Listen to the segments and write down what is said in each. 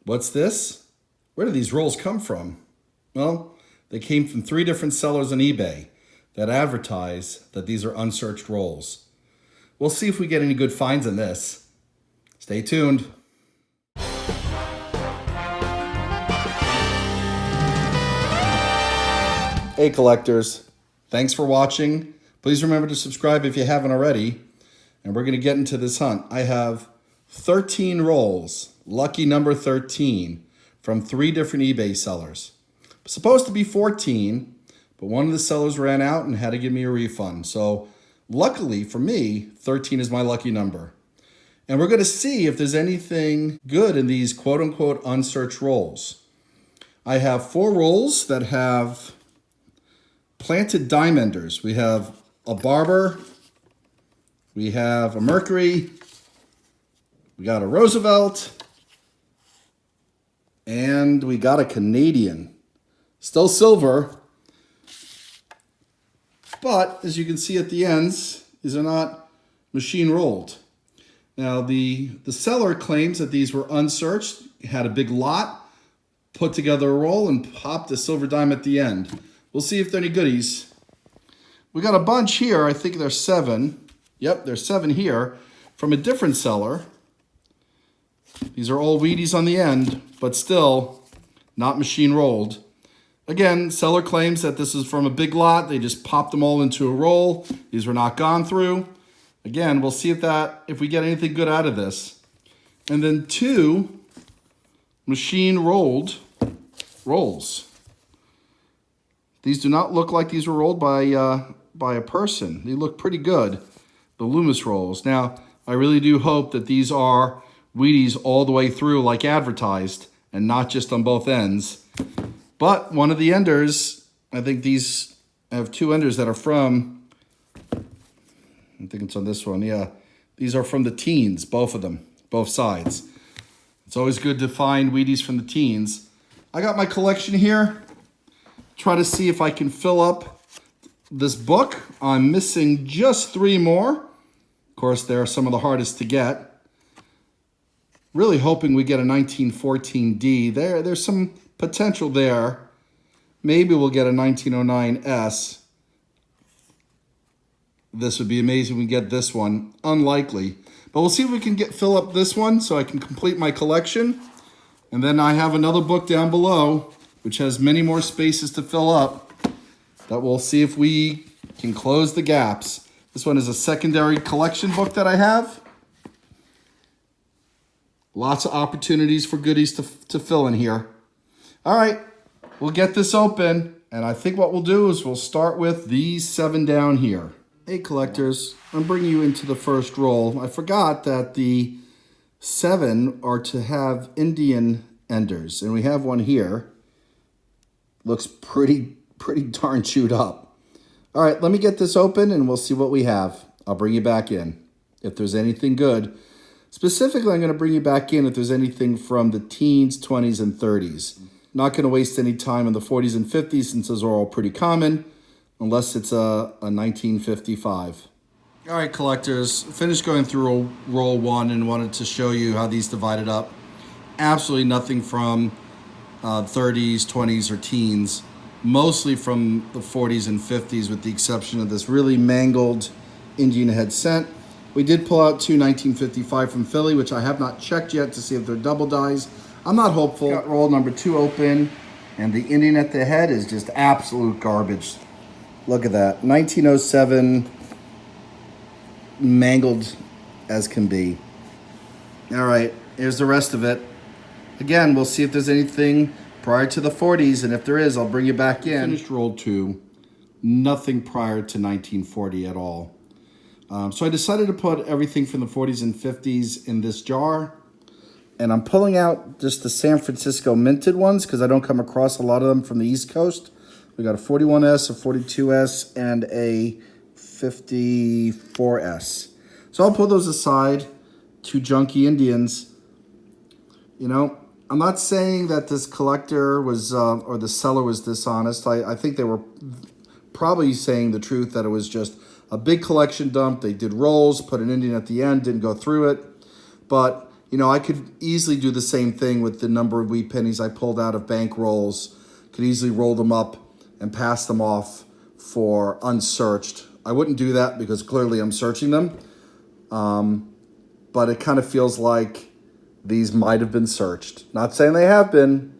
What's this? Where do these rolls come from? Well, they came from 3 different sellers on eBay that advertise that these are unsearched rolls. We'll see if we get any good finds in this. Stay tuned. Hey collectors, thanks for watching. Please remember to subscribe if you haven't already. And we're going to get into this hunt. I have 13 rolls, lucky number 13, from 3 different eBay sellers. Supposed to be 14, but one of the sellers ran out and had to give me a refund. So luckily for me, 13 is my lucky number. And we're going to see if there's anything good in these quote-unquote unsearched rolls. I have 4 rolls that have planted diamonders. We have a Barber, we have a Mercury, we got a Roosevelt, and we got a Canadian. Still silver, but as you can see at the ends, these are not machine rolled. Now the seller claims that these were unsearched, had a big lot, put together a roll and popped a silver dime at the end. We'll see if they're any goodies. We got a bunch here. I think there's 7. Yep, there's 7 here from a different seller. These are all Wheaties on the end, but still not machine rolled. Again, seller claims that this is from a big lot. They just popped them all into a roll. These were not gone through. Again, we'll see if we get anything good out of this. And then 2 machine rolled rolls. These do not look like these were rolled by a person. They look pretty good, the Loomis rolls. Now, I really do hope that these are Wheaties all the way through like advertised and not just on both ends. But one of the enders, I think these have 2 enders that are from, I think it's on this one, yeah. These are from the teens, both of them, both sides. It's always good to find Wheaties from the teens. I got my collection here. Try to see if I can fill up this book. I'm missing just 3 more. Of course, they're some of the hardest to get. Really hoping we get a 1914D. There's some potential there. Maybe we'll get a 1909S. This would be amazing if we get this one. Unlikely. But we'll see if we can fill up this one so I can complete my collection. And then I have another book down below which has many more spaces to fill up, that we'll see if we can close the gaps. This one is a secondary collection book that I have. Lots of opportunities for goodies to fill in here. All right, we'll get this open, and I think what we'll do is we'll start with these 7 down here. Hey collectors, I'm bringing you into the first roll. I forgot that the 7 are to have Indian enders, and we have one here. Looks pretty darn chewed up. All right, let me get this open and we'll see what we have. I'll bring you back in if there's anything good. Specifically, I'm going to bring you back in if there's anything from the teens, 20s, and 30s. Not going to waste any time on the 40s and 50s since those are all pretty common, unless it's a 1955. All right, collectors, finished going through roll 1 and wanted to show you how these divided up. Absolutely nothing from 30s, 20s, or teens, mostly from the 40s and 50s with the exception of this really mangled Indian head cent. We did pull out 2 1955 from Philly, which I have not checked yet to see if they're double dies. I'm not hopeful. Got roll number 2 open, and the Indian at the head is just absolute garbage. Look at that, 1907, mangled as can be. All right, here's the rest of it. Again, we'll see if there's anything prior to the 40s, and if there is, I'll bring you back in. Finished roll 2. Nothing prior to 1940 at all. So I decided to put everything from the 40s and 50s in this jar. And I'm pulling out just the San Francisco minted ones because I don't come across a lot of them from the East Coast. We got a 41S, a 42S, and a 54S. So I'll pull those aside. 2 junky Indians. You know, I'm not saying that this collector was, or the seller was dishonest. I think they were probably saying the truth, that it was just a big collection dump. They did rolls, put an Indian at the end, didn't go through it. But You know, I could easily do the same thing with the number of wheat pennies I pulled out of bank rolls. Could easily roll them up and pass them off for unsearched. I wouldn't do that because clearly I'm searching them. But it kind of feels like these might have been searched. Not saying they have been,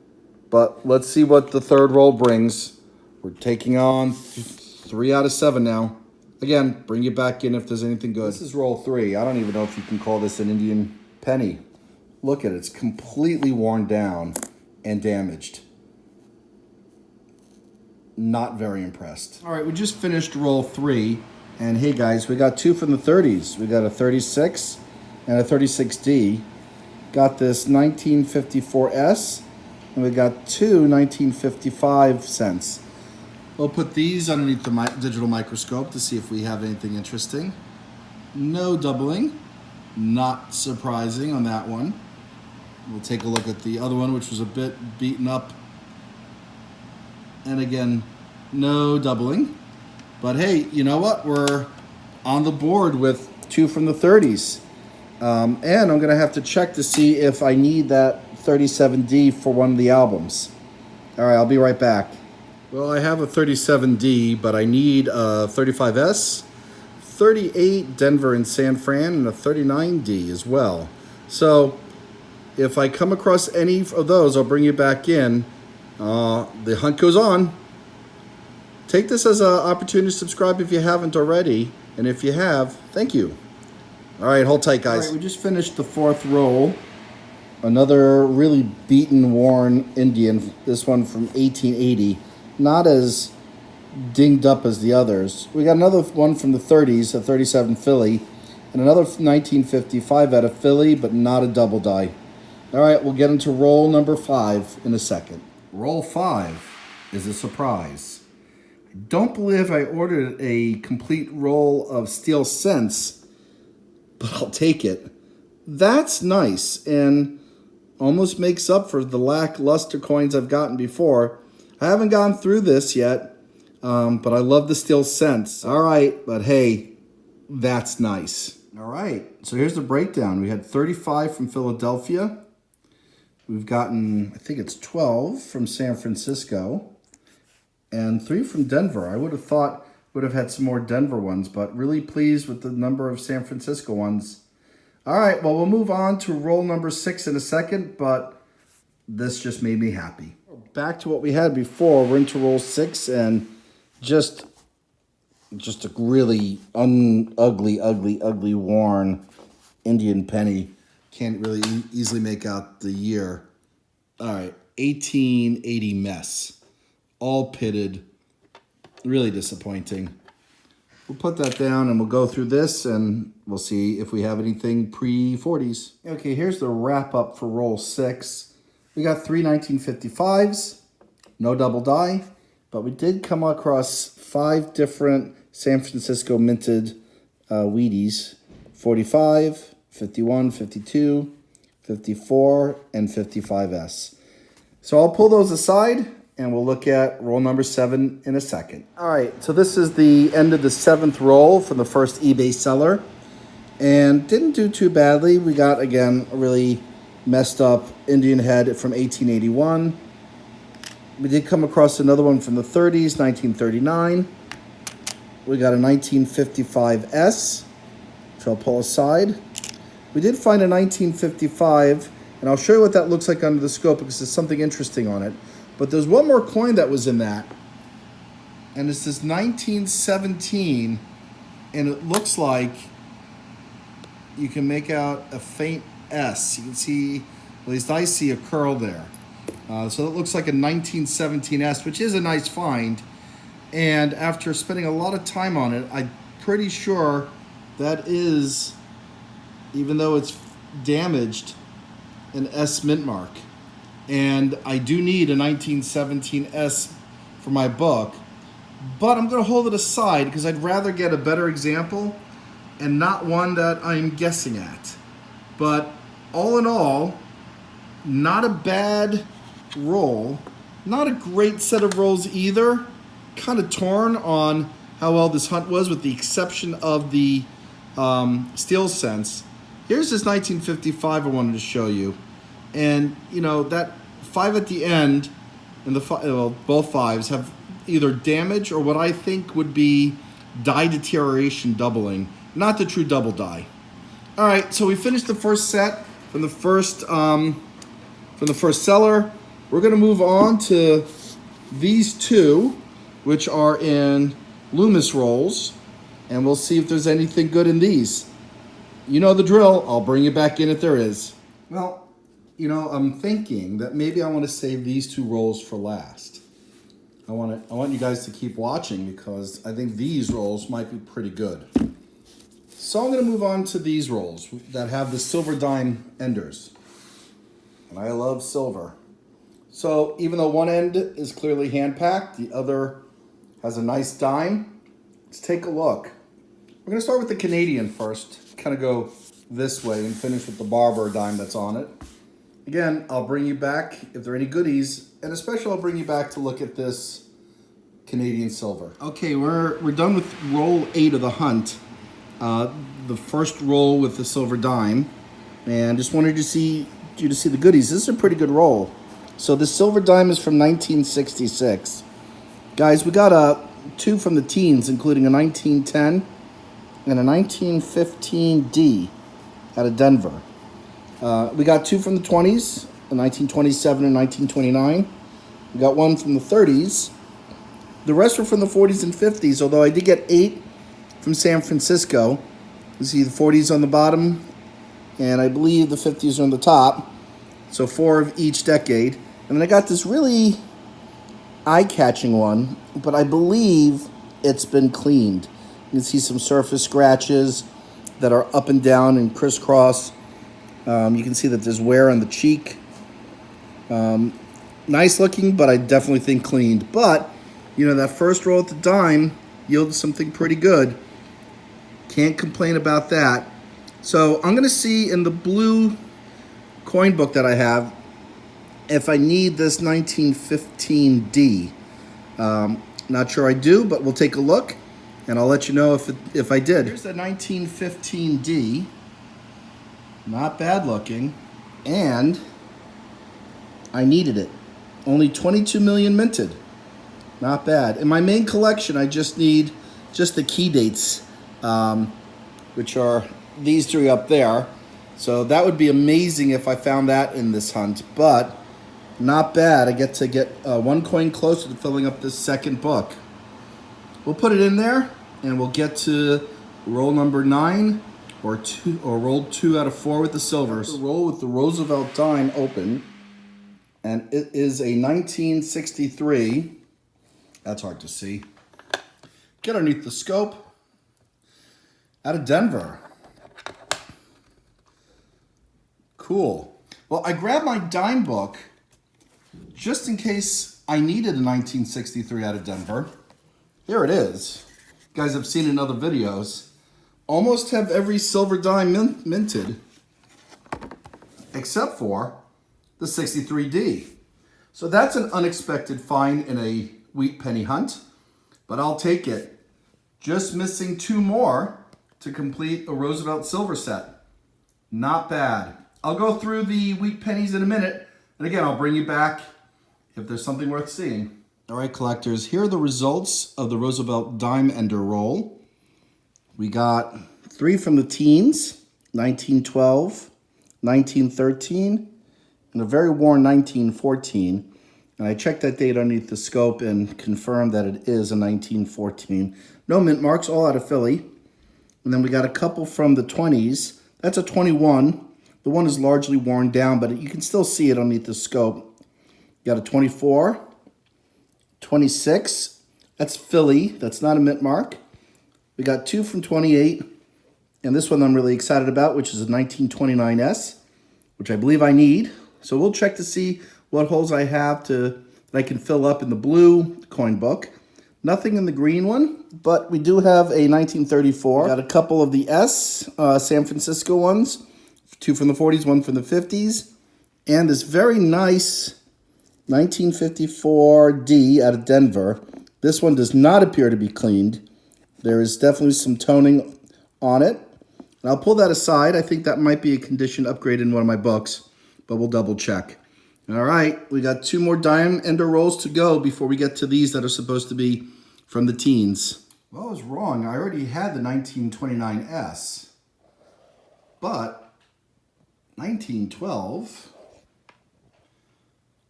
but let's see what the third roll brings. We're taking on 3 out of 7 now. Again, bring it back in if there's anything good. This is roll 3. I don't even know if you can call this an Indian penny. Look at it. It's completely worn down and damaged. Not very impressed. All right, we just finished roll 3. And hey guys, we got 2 from the 30s. We got a 36 and a 36D. Got this 1954S. And we got 2 1955 cents. We'll put these underneath the digital microscope to see if we have anything interesting. No doubling. Not surprising on that one. We'll take a look at the other one, which was a bit beaten up. And again, no doubling. But hey, you know what? We're on the board with 2 from the 30s. And I'm going to have to check to see if I need that 37D for one of the albums. All right, I'll be right back. Well, I have a 37D, but I need a 35S, 38 Denver and San Fran, and a 39D as well. So if I come across any of those, I'll bring you back in. The hunt goes on. Take this as an opportunity to subscribe if you haven't already. And if you have, thank you. All right, hold tight, guys. All right, we just finished the 4th roll. Another really beaten, worn Indian. This one from 1880. Not as dinged up as the others. We got another one from the 30s, a 37 Philly. And another 1955 out of Philly, but not a double die. All right, we'll get into roll number 5 in a second. Roll 5 is a surprise. I don't believe I ordered a complete roll of steel cents, but I'll take it. That's nice and almost makes up for the lackluster coins I've gotten before. I haven't gone through this yet, but I love the steel cents. All right, but hey, that's nice. All right, so here's the breakdown. We had 35 from Philadelphia. We've gotten, I think it's 12 from San Francisco and 3 from Denver. I would have thought would have had some more Denver ones, but really pleased with the number of San Francisco ones. All right, well, we'll move on to roll number 6 in a second, but this just made me happy. Back to what we had before. We're into roll 6 and just a really ugly, worn Indian penny. Can't really easily make out the year. All right, 1880 mess. All pitted. Really disappointing. We'll put that down and we'll go through this and we'll see if we have anything pre-40s. Okay, here's the wrap up for roll 6. We got 3 1955s. No double die. But we did come across 5 different San Francisco minted Wheaties. 45. 51, 52, 54, and 55S. So I'll pull those aside and we'll look at roll number 7 in a second. All right, so this is the end of the 7th roll for the first eBay seller. And didn't do too badly. We got, again, a really messed up Indian head from 1881. We did come across another one from the 30s, 1939. We got a 1955S, which I'll pull aside. We did find a 1955, and I'll show you what that looks like under the scope because there's something interesting on it. But there's one more coin that was in that, and it's this 1917, and it looks like you can make out a faint S. You can see, at least I see a curl there. So it looks like a 1917S, which is a nice find. And after spending a lot of time on it, I'm pretty sure that is, even though it's damaged, an S mint mark. And I do need a 1917S for my book, but I'm going to hold it aside because I'd rather get a better example and not one that I'm guessing at. But all in all, not a bad roll. Not a great set of rolls either. Kind of torn on how well this hunt was with the exception of the steel cents. Here's this 1955 I wanted to show you. And, you know, that 5 at the end, and both 5s have either damage or what I think would be die deterioration doubling. Not the true double die. All right, so we finished the first set from the first seller. We're going to move on to these two, which are in Loomis rolls, and we'll see if there's anything good in these. You know the drill. I'll bring you back in if there is. Well, you know, I'm thinking that maybe I want to save these two rolls for last. I want you guys to keep watching because I think these rolls might be pretty good. So I'm going to move on to these rolls that have the silver dime enders. And I love silver. So even though one end is clearly hand-packed, the other has a nice dime. Let's take a look. We're going to start with the Canadian first. Kind of go this way and finish with the Barber dime that's on it. Again, I'll bring you back if there are any goodies, and especially I'll bring you back to look at this Canadian silver. Okay, we're done with roll 8 of the hunt. The first roll with the silver dime, and just wanted to see you to see the goodies. This is a pretty good roll. So the silver dime is from 1966. Guys, we got two from the teens, including a 1910 and a 1915D out of Denver. We got two from the 20s, a 1927 and 1929. We got one from the 30s. The rest were from the 40s and 50s, although I did get 8 from San Francisco. You see the 40s on the bottom, and I believe the 50s are on the top. So 4 of each decade. And then I got this really eye-catching one, but I believe it's been cleaned. You can see some surface scratches that are up and down and crisscross. You can see that there's wear on the cheek. Nice looking, but I definitely think cleaned. But, you know, that first roll at the dime yielded something pretty good. Can't complain about that. So I'm going to see in the blue coin book that I have if I need this 1915D. Not sure I do, but we'll take a look, and I'll let you know if I did. Here's the 1915D. Not bad looking, and I needed it. Only 22 million minted. Not bad. In my main collection, I just need the key dates, which are these 3 up there. So that would be amazing if I found that in this hunt, but not bad. I get to get 1 coin closer to filling up this second book. We'll put it in there, and we'll get to roll number 9 or roll 2 out of 4 with the silvers. The roll with the Roosevelt dime open, and it is a 1963. That's hard to see. Get underneath the scope. Out of Denver. Cool. Well, I grabbed my dime book just in case I needed a 1963 out of Denver. Here it is. You guys have seen it in other videos. Almost have every silver dime minted, except for the 63D. So that's an unexpected find in a wheat penny hunt, but I'll take it. Just missing 2 more to complete a Roosevelt silver set. Not bad. I'll go through the wheat pennies in a minute, and again, I'll bring you back if there's something worth seeing. All right, collectors, here are the results of the Roosevelt dime ender roll. We got 3 from the teens, 1912, 1913, and a very worn 1914. And I checked that date underneath the scope and confirmed that it is a 1914. No mint marks, all out of Philly. And then we got a couple from the 20s. That's a 21. The one is largely worn down, but you can still see it underneath the scope. You got a 24, 26. That's Philly. That's not a mint mark. We got 2 from 28. And this one I'm really excited about, which is a 1929S, which I believe I need. So we'll check to see what holes I have that I can fill up in the blue coin book. Nothing in the green one, but we do have a 1934. Got a couple of the San Francisco ones. 2 from the 40s, 1 from the 50s. And this very nice 1954D out of Denver. This one does not appear to be cleaned. There is definitely some toning on it. And I'll pull that aside. I think that might be a condition upgrade in one of my books, but we'll double check. All right, we got 2 more dime ender rolls to go before we get to these that are supposed to be from the teens. Well, I was wrong. I already had the 1929S, but 1912,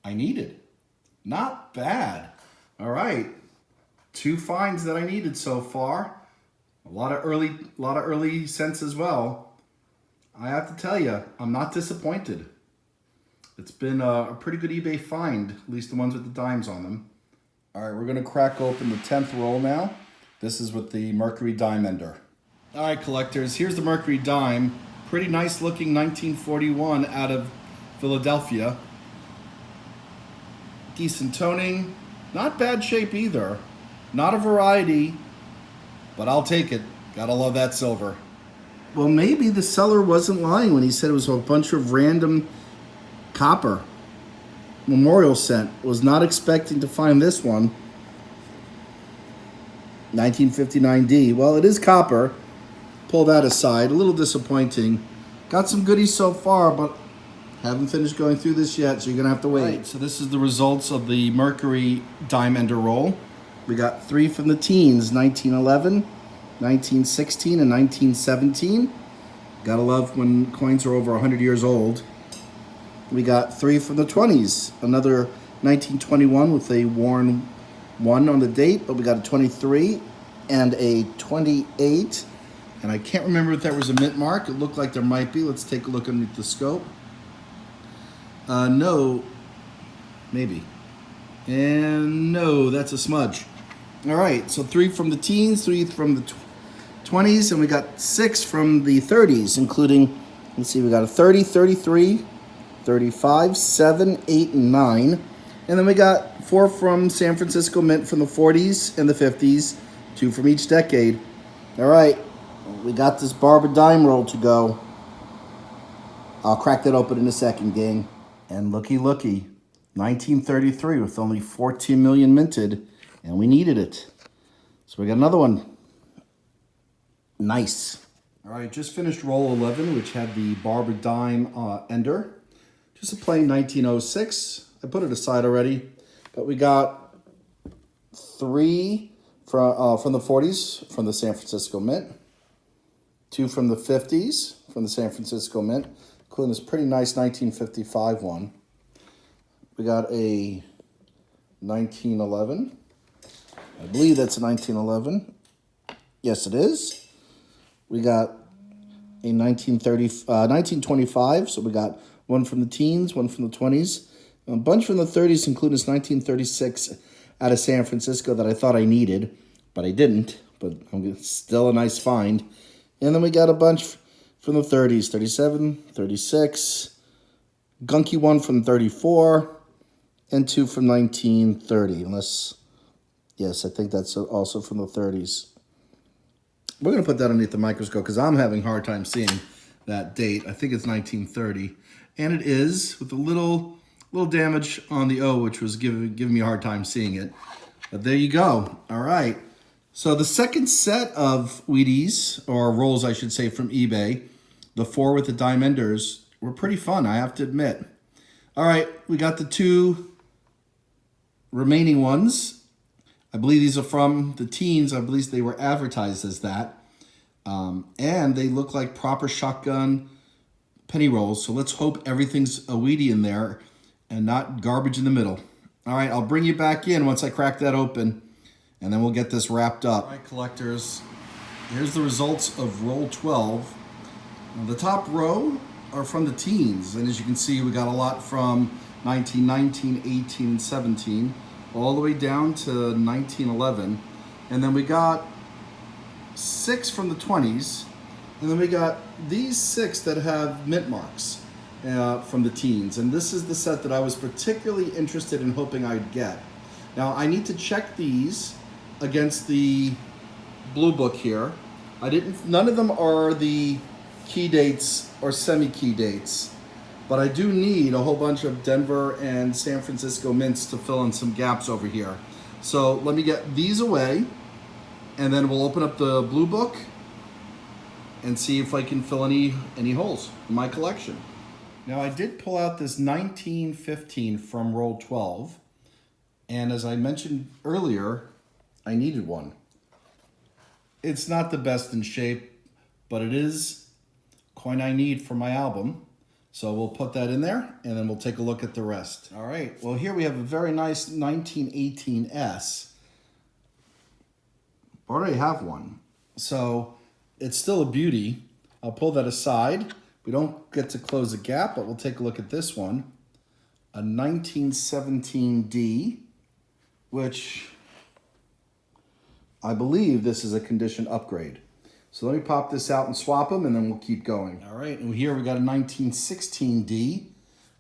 I needed. Not bad. All right, 2 finds that I needed so far. A lot of early cents as well. I have to tell you, I'm not disappointed. It's been a pretty good eBay find, at least the ones with the dimes on them. All right, we're gonna crack open the 10th roll now. This is with the Mercury dime ender. All right, collectors, here's the Mercury dime. Pretty nice looking 1941 out of Philadelphia. Decent toning, not bad shape either. Not a variety, but I'll take it. Gotta love that silver. Well, maybe the seller wasn't lying when he said it was a bunch of random copper memorial cent. Was not expecting to find this one. 1959D. Well, it is copper. Pull that aside. A little disappointing. Got some goodies so far, but haven't finished going through this yet, so you're gonna have to wait. Right, so this is the results of the Mercury dime ender roll. We got 3 from the teens, 1911, 1916, and 1917. Gotta love when coins are over 100 years old. We got 3 from the 20s, another 1921 with a worn 1 on the date, but we got a 23 and a 28. And I can't remember if that was a mint mark. It looked like there might be. Let's take a look underneath the scope. No, maybe. And no, that's a smudge. All right, so 3 from the teens, 3 from the 20s, and we got 6 from the 30s, including, let's see, we got a 30, 33, 35, 7, 8, and 9. And then we got 4 from San Francisco Mint from the 40s and the 50s, 2 from each decade. All right, we got this Barber dime roll to go. I'll crack that open in a second, gang. And looky, 1933 with only 14 million minted, and we needed it. So we got another one. Nice. All right, just finished roll 11, which had the Barber dime ender. Just a plain 1906. I put it aside already, but we got 3 from the 40s from the San Francisco Mint, 2 from the 50s from the San Francisco Mint, including this pretty nice 1955 one. We got a 1911. I believe that's a 1911. Yes, it is. We got a 1925, so we got 1 from the teens, 1 from the 20s, a bunch from the 30s, including this 1936 out of San Francisco that I thought I needed, but I didn't, but still a nice find. And then we got a bunch from the 30s, 37, 36, gunky 1 from 34, and 2 from 1930, unless, yes, I think that's also from the 30s. We're going to put that underneath the microscope because I'm having a hard time seeing that date. I think it's 1930. And it is, with a little damage on the O, which was giving me a hard time seeing it. But there you go. All right. So the second set of Wheaties, or rolls I should say, from eBay, the 4 with the dime enders, were pretty fun, I have to admit. All right, we got the 2 remaining ones. I believe these are from the teens. I believe they were advertised as that. And they look like proper shotgun penny rolls. So let's hope everything's a Wheatie in there and not garbage in the middle. All right, I'll bring you back in once I crack that open, and then we'll get this wrapped up. All right, collectors, here's the results of roll 12. Now, the top row are from the teens. And as you can see, we got a lot from 1919, 18, and 17. All the way down to 1911. And then we got 6 from the 20s. And then we got these 6 that have mint marks from the teens. And this is the set that I was particularly interested in hoping I'd get. Now, I need to check these against the blue book here. None of them are the key dates or semi-key dates. But I do need a whole bunch of Denver and San Francisco mints to fill in some gaps over here. So let me get these away, and then we'll open up the blue book, and see if I can fill any holes in my collection. Now I did pull out this 1915 from roll 12, and as I mentioned earlier, I needed one. It's not the best in shape, but it is coin I need for my album. So we'll put that in there and then we'll take a look at the rest. All right, well here we have a very nice 1918S. I already have one, so it's still a beauty. I'll pull that aside. We don't get to close the gap, but we'll take a look at this one. A 1917D, which I believe this is a condition upgrade. So let me pop this out and swap them, and then we'll keep going. All right, and here we got a 1916D,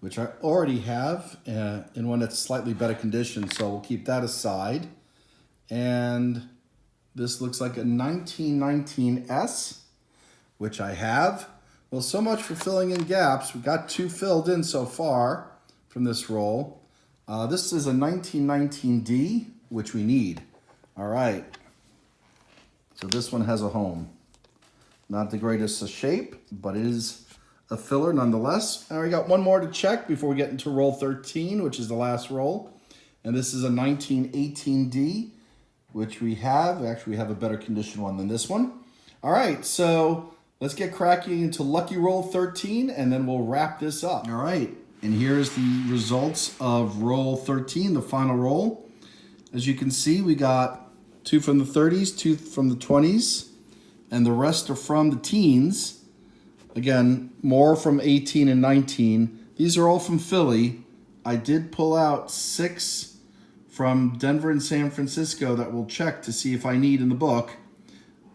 which I already have in one that's slightly better condition, so we'll keep that aside. And this looks like a 1919S, which I have. Well, so much for filling in gaps. We've got 2 filled in so far from this roll. This is a 1919D, which we need. All right. So this one has a home. Not the greatest of shape, but it is a filler nonetheless. Now we got one more to check before we get into roll 13, which is the last roll. And this is a 1918D, which we have. Actually, we have a better condition one than this one. All right, so let's get cracking into lucky roll 13, and then we'll wrap this up. All right, and here's the results of roll 13, the final roll. As you can see, we got 2 from the 30s, 2 from the 20s, and the rest are from the teens. Again, more from 18 and 19. These are all from Philly. I did pull out 6 from Denver and San Francisco that we'll check to see if I need in the book.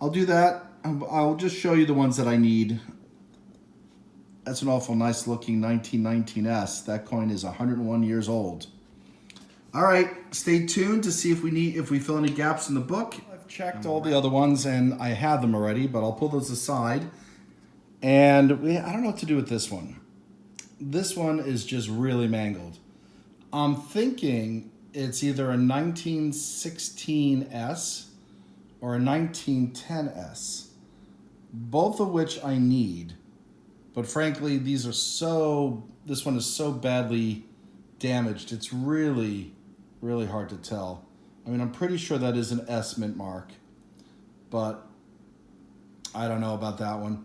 I'll do that. I'll just show you the ones that I need. That's an awful nice looking 1919S. That coin is 101 years old. All right, stay tuned to see if we fill any gaps in the book. I've checked all the other ones and I have them already, but I'll pull those aside. And I don't know what to do with this one. This one is just really mangled. I'm thinking it's either a 1916S or a 1910S, both of which I need. But frankly, this one is so badly damaged. It's really, really hard to tell. I mean, I'm pretty sure that is an S mint mark, but I don't know about that one.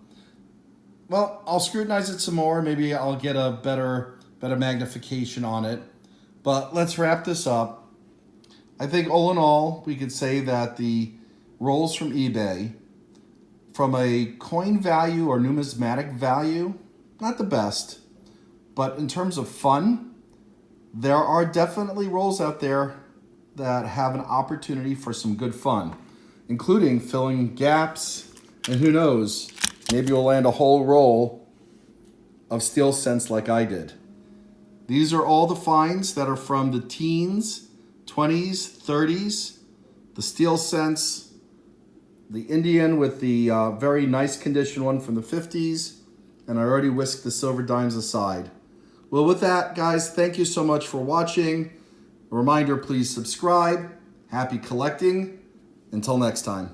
Well, I'll scrutinize it some more. Maybe I'll get a better magnification on it. But let's wrap this up. I think all in all, we could say that the rolls from eBay, from a coin value or numismatic value, not the best. But in terms of fun, there are definitely rolls out there that have an opportunity for some good fun, including filling gaps, and who knows, maybe you'll land a whole roll of steel cents like I did. These are all the finds that are from the teens, 20s, 30s, the steel cents, the Indian with the very nice condition one from the 50s, and I already whisked the silver dimes aside. Well, with that, guys, thank you so much for watching. A reminder, please subscribe. Happy collecting. Until next time.